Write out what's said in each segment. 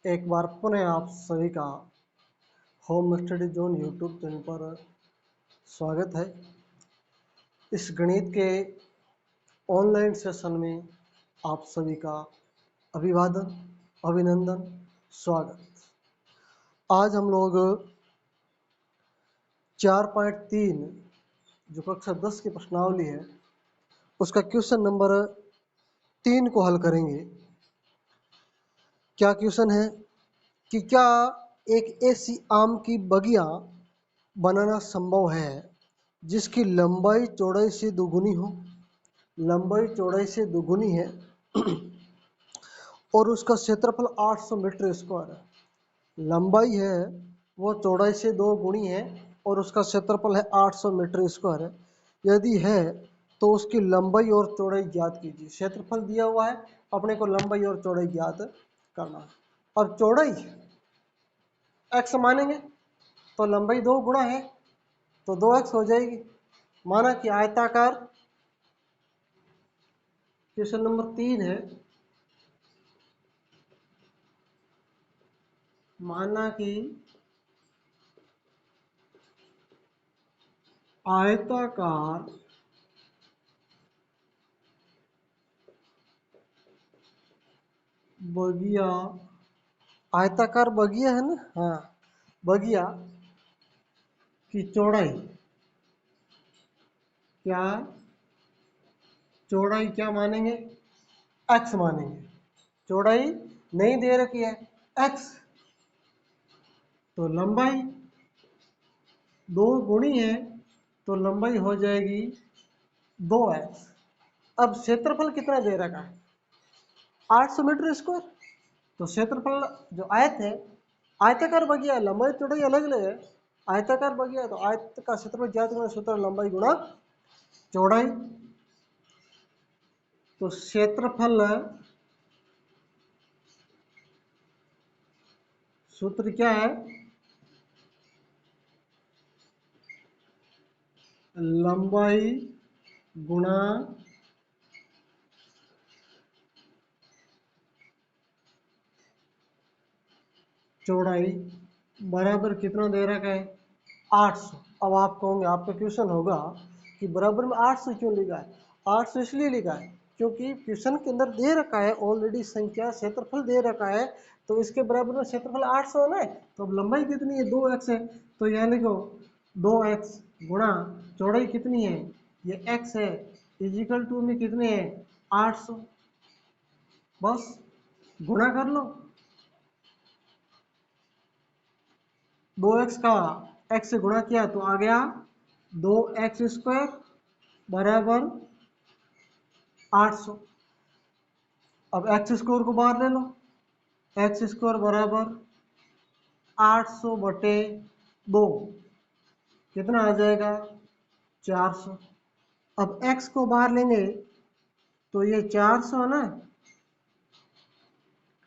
एक बार पुनः आप सभी का home study zone YouTube channel पर स्वागत है। इस गणित के ऑनलाइन सेशन में आप सभी का अभिवादन, अभिनंदन, स्वागत। आज हम लोग 4.3 जो कक्षा 10 की प्रश्नावली है उसका क्वेश्चन नंबर 3 को हल करेंगे। क्या क्वेश्चन है कि क्या एक ऐसी आम की बगिया बनाना संभव है जिसकी लंबाई चौड़ाई से दोगुनी हो, लंबाई चौड़ाई से दोगुनी है और उसका क्षेत्रफल 800 मीटर स्क्वायर है। लंबाई है वो चौड़ाई से 2 गुनी है और उसका क्षेत्रफल है 800 मीटर स्क्वायर है। यदि है तो उसकी लंबाई और चौड़ाई ज्ञात कीजिए। क्षेत्रफल दिया हुआ है, अपने को लंबाई और चौड़ाई ज्ञात करना है। अब चौड़ाई x मानेंगे तो लंबाई 2 गुना है तो 2x हो जाएगी। माना कि आयताकार, क्वेश्चन नंबर 3 है, माना कि आयताकार बगिया, आयताकार बगिया है ना, हाँ, बगिया की चौड़ाई क्या, चौड़ाई क्या मानेंगे, x मानेंगे। चौड़ाई नहीं दे रखी है x, तो लंबाई 2 गुणी है तो लंबाई हो जाएगी 2x। अब क्षेत्रफल कितना दे रखा है, 800 मीटर स्क्वायर। तो क्षेत्रफल जो आयत है, आयताकार बगिया, लंबाई चौड़ाई अलग अलग है। आयताकार बगिया तो आयत का क्षेत्रफल ज्ञात करना, सूत्र लंबाई गुणा चौड़ाई। तो क्षेत्रफल सूत्र क्या है, लंबाई गुणा चौड़ाई बराबर कितना दे रखा है, 800। अब आप कहोगे, आपका क्वेश्चन होगा कि बराबर में 800 क्यों लिखा है। 800 इसलिए लिखा है क्योंकि क्वेश्चन के अंदर दे रखा है ऑलरेडी संख्या, क्षेत्रफल दे रखा है, तो इसके बराबर में क्षेत्रफल 800 है ना। तो अब लंबाई कितनी है, 2x है, तो यहाँ लिखो 2x गुणा चौड़ाई कितनी है, ये x है, इजिकल टू में कितने हैं 800। बस गुणा कर लो, 2x का x से गुणा किया तो आ गया 2x स्क्वायर बराबर 800। अब x स्क्वायर को बाहर ले लो, x स्क्वायर बराबर 800 बटे 2 कितना आ जाएगा 400। अब x को बाहर लेंगे तो ये 400 है ना,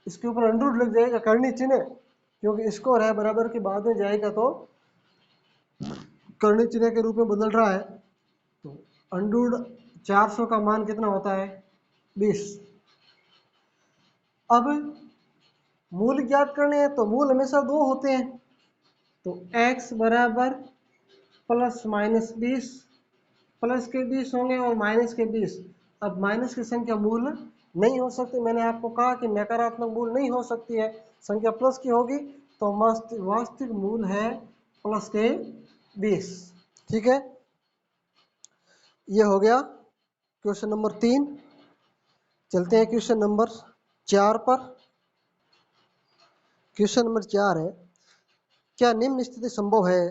इसके ऊपर अंडर लग जाएगा, करनी चिन्ह, क्योंकि स्क्वायर है बराबर के बाद में जाएगा तो करनी चिन्ह के रूप में बदल रहा है। तो अंडर 400 का मान कितना होता है 20। अब मूल ज्ञात करने हैं तो मूल हमेशा 2 होते हैं, तो x बराबर प्लस माइनस 20, प्लस के 20 होंगे और माइनस के 20। अब माइनस की संख्या मूल नहीं हो सकती, मैंने आपको कहा कि नकारात्मक मूल नहीं हो सकती है, संख्या प्लस की होगी, तो वास्तविक मूल है प्लस के 20। ठीक है, ये हो गया क्वेश्चन नंबर 3। चलते हैं क्वेश्चन नंबर 4 पर। क्वेश्चन नंबर 4 है, क्या निम्न स्थिति संभव है,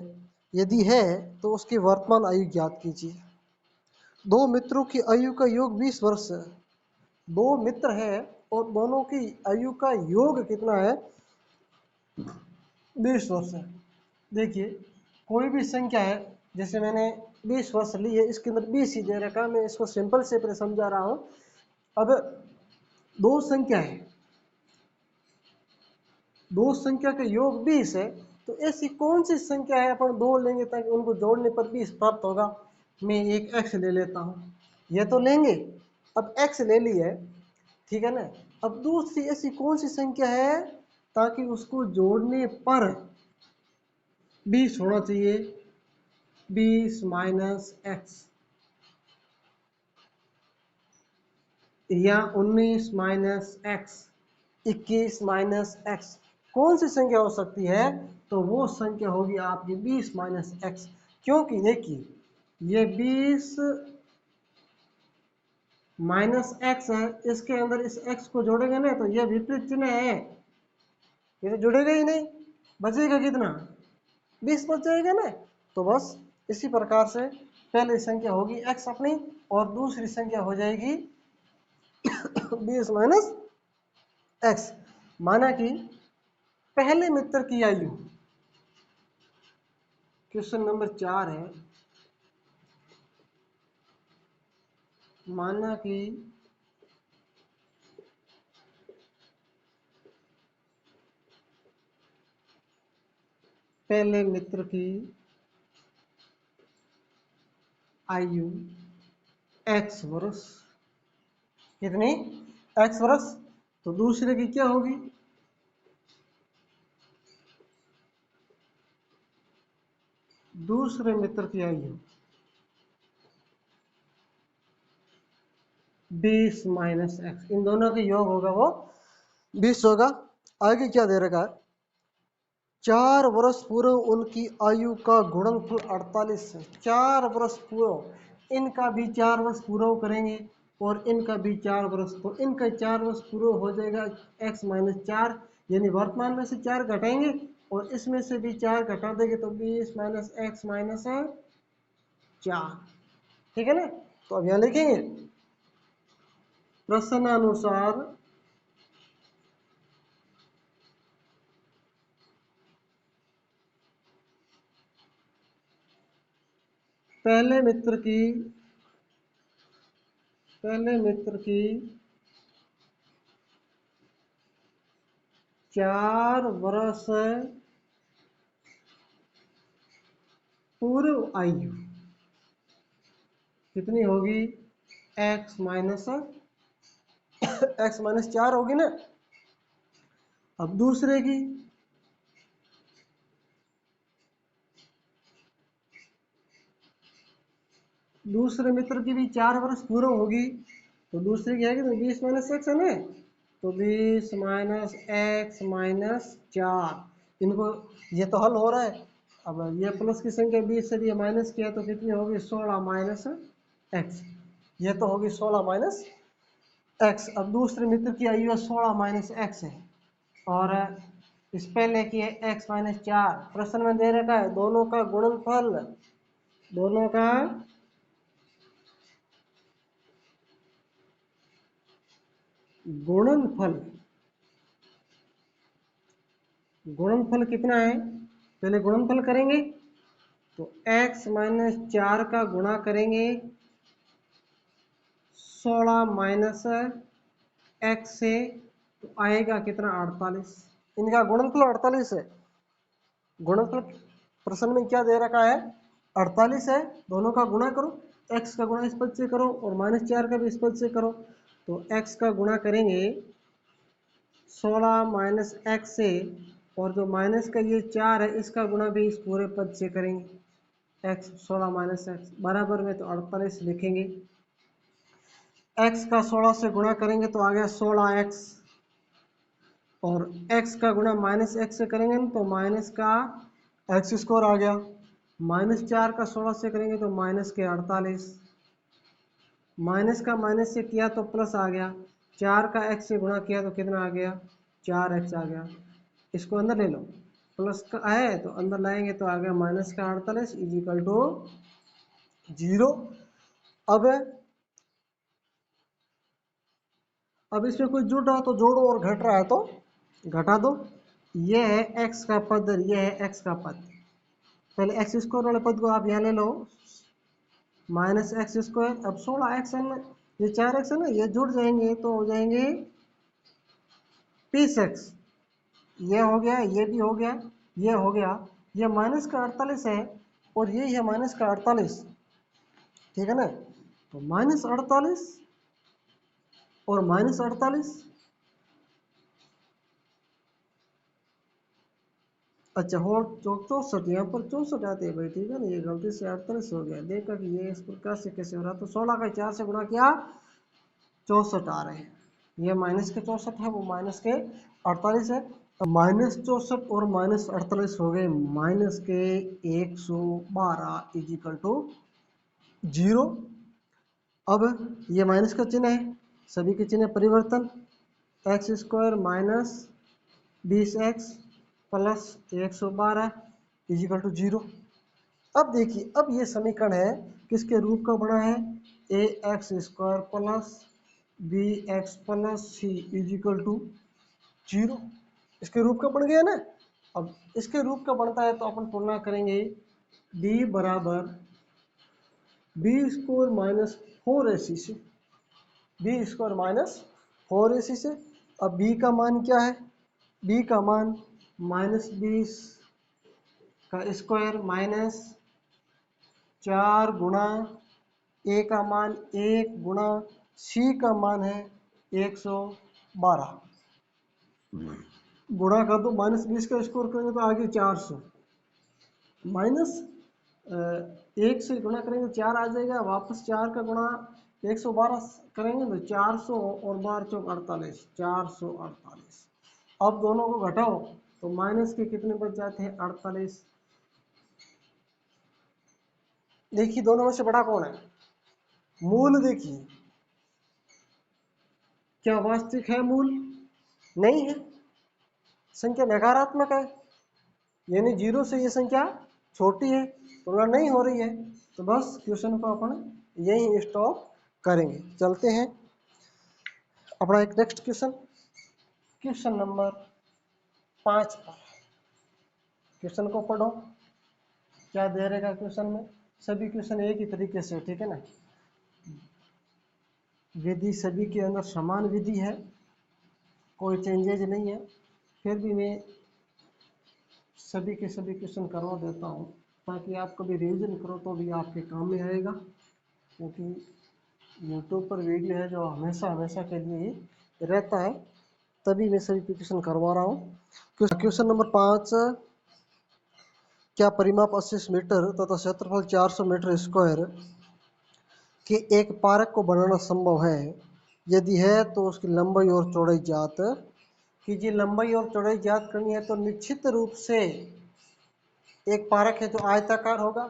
यदि है तो उसकी वर्तमान आयु ज्ञात कीजिए। 2 मित्रों की आयु का योग 20 वर्ष है। 2 मित्र हैं और दोनों की आयु का योग कितना है 20 वर्ष है। देखिए कोई भी संख्या है, जैसे मैंने 20 वर्ष ली है, इसके अंदर 20 ही दे रखा है, मैं इसको सिंपल से समझा रहा हूं। अब 2 संख्या है, 2 संख्या का योग 20 है, तो ऐसी कौन सी संख्या है अपन 2 लेंगे ताकि उनको जोड़ने पर 20 प्राप्त होगा। मैं एक x ले लेता हूं, ये तो लेंगे, अब x ले ली है, ठीक है ना। अब दूसरी ऐसी कौन सी संख्या है ताकि उसको जोड़ने पर 20 होना चाहिए, 20 माइनस एक्स या 19 माइनस एक्स, 21 माइनस एक्स, कौन सी संख्या हो सकती है? तो वो संख्या होगी आपकी 20 माइनस एक्स। क्योंकि देखिए ये 20 माइनस एक्स है, इसके अंदर इस एक्स को जोड़ेंगे ना तो ये विपरीत चिन्ह है, ये तो जुड़ेगा ही नहीं, बचेगा कितना? 20 बच जाएगा ना। तो बस इसी प्रकार से पहली संख्या होगी एक्स अपनी और दूसरी संख्या हो जाएगी 20 माइनस एक्स। माना कि पहले मित्र की आयु, क्वेश्चन नंबर 4 है, माना कि पहले मित्र की आयु एक्स वर्ष, कितनी? एक्स वर्ष। तो दूसरे की क्या होगी? दूसरे मित्र की आयु 20 माइनस एक्स, इन दोनों के योग होगा वो 20 होगा। आगे क्या दे रखा है? 4 वर्ष पूर्व उनकी आयु का गुणनफल 48 है। 4 वर्ष पूर्व, इनका भी 4 वर्ष पूर्व करेंगे और इनका भी 4 वर्ष, तो इनका 4 वर्ष पूर्व हो जाएगा x माइनस 4, यानी वर्तमान में से 4 घटाएंगे और इसमें से भी 4 घटा देंगे तो 20 माइनस एक्स माइनस 4। ठीक है ना? तो अब यहाँ लिखेंगे प्रश्नानुसार पहले मित्र की 4 वर्ष पूर्व आयु कितनी होगी? x माइनस 4 होगी ना। अब दूसरे मित्र की भी 4 वर्ष पूर्व होगी, तो दूसरे की आएगी तो 20 माइनस एक्स है ना, तो 20 माइनस एक्स माइनस 4। इनको ये तो हल हो रहा है। अब ये प्लस की संख्या 20 से भी माइनस किया तो कितनी होगी? 16 माइनस एक्स। ये तो होगी 16 माइनस एक्स। अब दूसरे मित्र की आयु 16 माइनस एक्स है और इस पहले की है एक्स माइनस 4। प्रश्न में दे रखा है दोनों का गुणनफल, दोनों का गुणनफल, गुणनफल कितना है? पहले गुणनफल करेंगे तो x माइनस 4 का गुणा करेंगे 16 माइनस एक्स से, तो आएगा कितना? 48। इनका गुणनफल 48 है। गुणनफल प्रश्न में क्या दे रखा है? 48 है। दोनों का गुणा करो, x का गुणा इस पद से करो और माइनस 4 का भी इस पद से करो, तो x का गुणा करेंगे 16 माइनस एक्स से और जो माइनस का ये 4 है इसका गुणा भी इस पूरे पद से करेंगे। x 16 माइनस एक्स बराबर में तो 48 लिखेंगे। x का 16 से गुणा करेंगे तो आ गया 16x और x का गुणा माइनस एक्स से करेंगे तो माइनस का एक्स स्क्वायर आ गया। माइनस 4 का 16 से करेंगे तो माइनस के 48, माइनस का माइनस से किया तो प्लस आ गया। 4 का x से गुणा किया तो कितना आ गया? 4x आ गया। इसको अंदर ले लो, प्लस का है तो अंदर लाएंगे तो आ गया माइनस का 48 इजिकल टू 0। अब इसमें कोई जुड़ रहा तो जोड़ो और घट रहा है तो घटा दो। ये है x का पद और ये है x का पद। पहले एक्स स्क्वायर वाले पद को आप यहाँ ले लो, माइनस एक्स स्क्वायर। अब 16x है ना, ये 4x है ना, ये जुड़ जाएंगे तो हो जाएंगे 20x। ये हो गया, ये भी हो गया, ये हो गया। ये माइनस का 48 है और ये है माइनस का 48। ठीक है ना? तो माइनस 48 और माइनस 48 अच्छा हो 64, यहाँ पर 64 आते हैं भाई, ठीक है ना, ये गलती से 48 हो गया। देखा कि ये इस प्रकार से कैसे हो रहा, तो 16 का 4 से गुणा किया 64 आ रहे हैं। ये माइनस के 64 है, वो माइनस के 48 है। माइनस 64 और माइनस 48 हो गए माइनस के 112 इजिकल टू 0। अब ये माइनस का चिन्ह है, सभी के चिन्ह परिवर्तन, x square minus 20x plus 112 equal to 0। अब देखिए, अब ये समीकरण है किसके रूप का बना है, A x square plus B x plus C equal to 0। इसके रूप का बन गया ना। अब इसके रूप का बनता है तो अपन तुलना करेंगे, b बराबर बी स्क्वायर माइनस 4ac से, बी स्क्वायर माइनस 4ac से। अब b का मान क्या है, b का मान माइनस 20 का स्क्वायर माइनस 4 गुणा ए का मान 1 गुणा सी का मान है 112, गुणा कर दो, माइनस 20 का स्क्वायर करेंगे तो आगे 400, माइनस 1 से गुणा करेंगे 4 आ जाएगा, वापस 4 का गुणा 112 करेंगे तो 400 और 12 चौक 48, 448। अब दोनों को घटाओ तो माइनस के कितने बच जाते हैं, 48। देखिए दोनों में से बड़ा कौन है, मूल देखिए, क्या वास्तविक है मूल, नहीं है, संख्या नकारात्मक है, यानी 0 से ये संख्या छोटी है, तुलना नहीं हो रही है। तो बस क्वेश्चन को अपन यही स्टॉप करेंगे। चलते हैं अपना एक नेक्स्ट क्वेश्चन, क्वेश्चन नंबर 5 पर। क्वेश्चन को पढ़ो, क्या दे रहेगा क्वेश्चन में, सभी क्वेश्चन एक ही तरीके से, ठीक है ना, विधि सभी के अंदर समान विधि है, कोई चेंजेज नहीं है, फिर भी मैं सभी के सभी क्वेश्चन करवा देता हूँ ताकि आप कभी रिवीजन करो तो भी आपके काम में आएगा, क्योंकि यूट्यूब पर वीडियो है जो हमेशा हमेशा के लिए ही रहता है, तभी मैं सभी क्वेश्चन करवा रहा हूँ। क्वेश्चन नंबर 5, क्या परिमाप 80 मीटर तथा क्षेत्रफल 400 मीटर स्क्वायर के एक पार्क को बनाना संभव है, यदि है तो उसकी लंबाई और चौड़ाई ज्ञात कीजिए। लंबाई और चौड़ाई ज्ञात करनी है तो निश्चित रूप से एक पार्क है जो आयताकार होगा,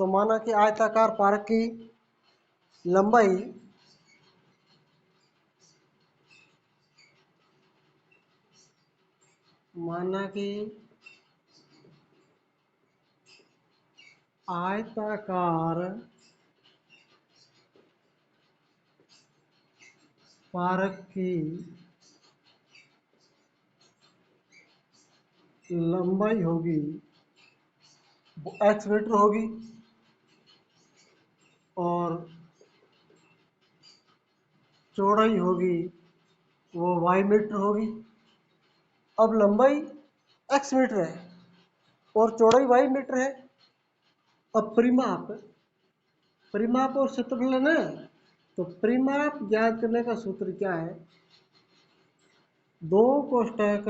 तो माना कि आयताकार पार्क की लंबाई माना कि आयताकार पार्क की लंबाई होगी वो x मीटर होगी और चौड़ाई होगी वो y मीटर होगी। अब लंबाई x मीटर है और चौड़ाई y मीटर है। अब परिमाप, परिमाप और क्षेत्रफल है ना, तो परिमाप ज्ञात करने का सूत्र क्या है, 2 कोष्ठक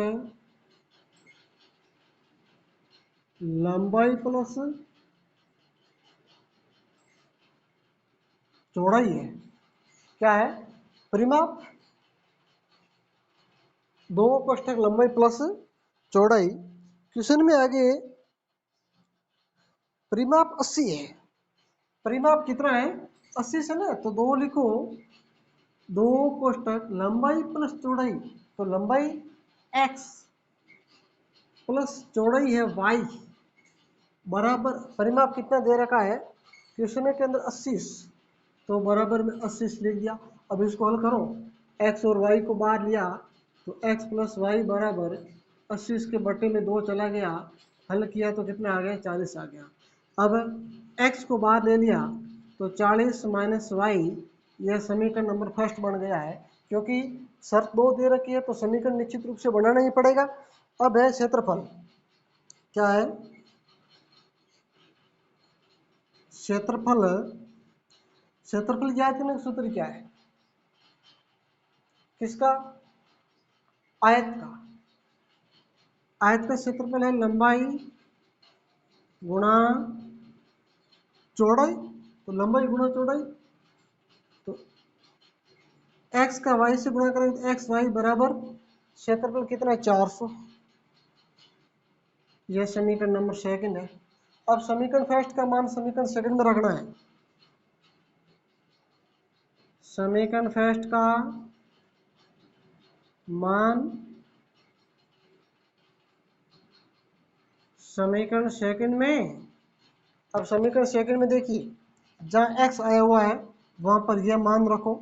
लंबाई प्लस चौड़ाई है, क्या है परिमाप, 2 कोष्ठक लंबाई प्लस चौड़ाई। क्वेश्चन में आगे परिमाप 80 है, परिमाप कितना है 80 से ना, तो 2 लिखो, 2 कोष्ठक लंबाई प्लस चौड़ाई, तो लंबाई x प्लस चौड़ाई है y बराबर, परिमाप कितना दे रखा है क्वेश्चन के अंदर 80, तो बराबर में 80 लिख दिया। अब इसको हल करो, x और y को बाहर लिया तो x प्लस वाई बराबर 80 के बटे में 2 चला गया, हल किया तो कितना आ गया 40 आ गया। अब x को बाहर ले लिया तो 40 माइनस वाई, यह समीकरण नंबर फर्स्ट बन गया है, क्योंकि शर्त 2 दे रखी है तो समीकरण निश्चित रूप से बनाना ही पड़ेगा। अब है क्षेत्रफल, क्या है क्षेत्रफल, क्षेत्रफल ज्ञात करने का सूत्र क्या है, किसका, आयत का, आयत का क्षेत्रफल है लंबाई गुणा चौड़ाई, तो लंबाई गुणा चौड़ाई, तो x का y से गुणा करेंगे तो एक्स वाई बराबर क्षेत्रफल कितना है 400। यह समीकरण नंबर सेकंड है। अब समीकरण फर्स्ट का मान समीकरण सेकंड में रखना है। समीकरण फर्स्ट का मान समीकरण सेकंड में, अब समीकरण सेकंड में देखिए जहाँ x आया हुआ है वहां पर यह मान रखो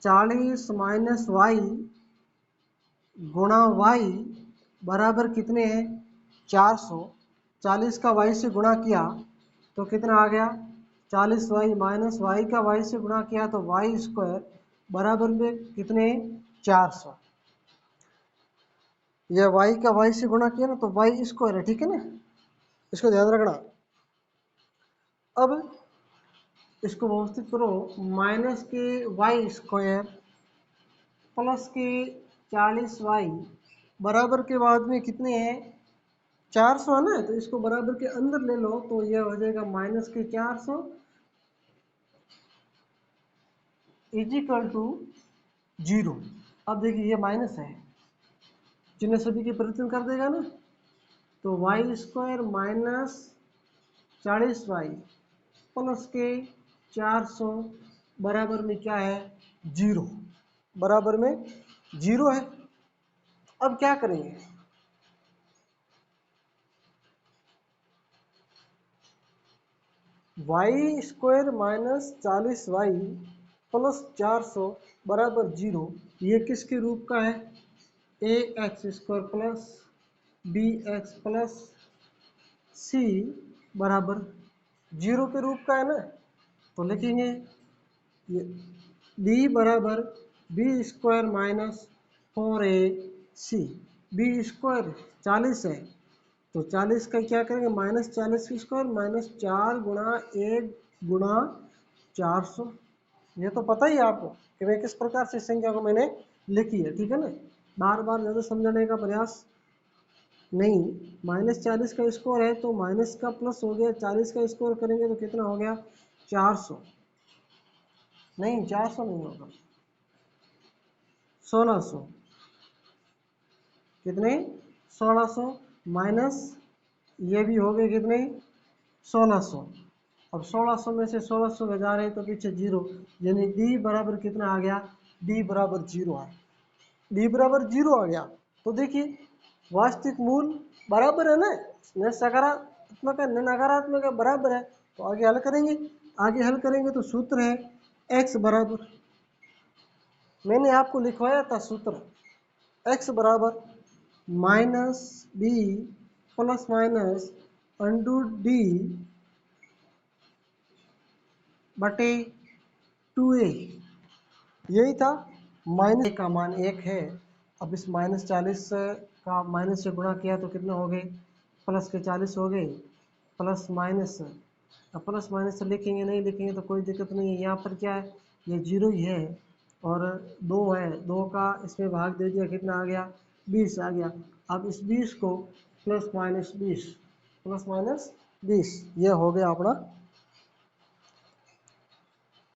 40 माइनस वाई गुणा वाई बराबर कितने हैं 400। 40 का वाई से गुणा किया तो कितना आ गया 40 वाई माइनस वाई का वाई से गुणा किया तो वाई स्क्वायर बराबर में कितने 400। यह वाई का वाई से गुणा किया ना तो वाई स्क्वायर है, ठीक है ना, इसको ध्यान रखना। अब इसको व्यवस्थित करो, माइनस के वाई स्क्वायर प्लस के 40 वाई बराबर के बाद में कितने हैं 400 है ना, तो इसको बराबर के अंदर ले लो तो यह हो जाएगा माइनस के 400 इज इक्वल टू 0। अब देखिए ये माइनस है, चिन्ह सभी के परिवर्तन कर देगा ना, तो y square minus 40 y plus के 400 बराबर में क्या है 0, बराबर में 0 है। अब क्या करेंगे, y square minus 40 y plus 400 बराबर 0, ये किसके रूप का है A x square plus B x plus C बराबर 0 के रूप का है ना, तो लिखेंगे ये b बराबर b square minus 4ac, b square 40 है तो 40 का क्या करेंगे माइनस 40 की स्क्वायर माइनस 4 गुणा 1 गुणा 400। ये तो पता ही है आपको कि मैं किस प्रकार से संख्या को मैंने लिखी है, ठीक है ना, बार बार ज़्यादा समझाने का प्रयास नहीं। माइनस 40 का स्क्वायर है तो माइनस का प्लस हो गया, 40 का स्क्वायर करेंगे तो कितना हो गया 400, नहीं 400 नहीं होगा 1600, कितने 1600 माइनस ये भी हो गए कितने 1600। अब 1600 में से 1600 बजा रहे तो पीछे 0, यानी d बराबर कितना आ गया d बराबर 0 है, d बराबर 0 आ गया। तो देखिए वास्तविक मूल बराबर है ना, न सकारात्मक है न नकारात्मक है, बराबर है। तो आगे हल करेंगे, आगे हल करेंगे तो सूत्र है x बराबर, मैंने आपको लिखवाया था सूत्र, x बराबर minus b plus minus under d बटे 2a, यही था। माइनस का मान 1 है, अब इस माइनस 40 का माइनस से गुणा किया तो कितना हो गए प्लस के 40 हो गए, प्लस माइनस, अब प्लस माइनस से लिखेंगे नहीं लिखेंगे तो कोई दिक्कत नहीं है, यहाँ पर क्या है ये 0 ही है और 2 है, 2 का इसमें भाग दे दिया कितना आ गया 20 आ गया। अब इस 20 को प्लस माइनस 20 प्लस माइनस 20 ये हो गया अपना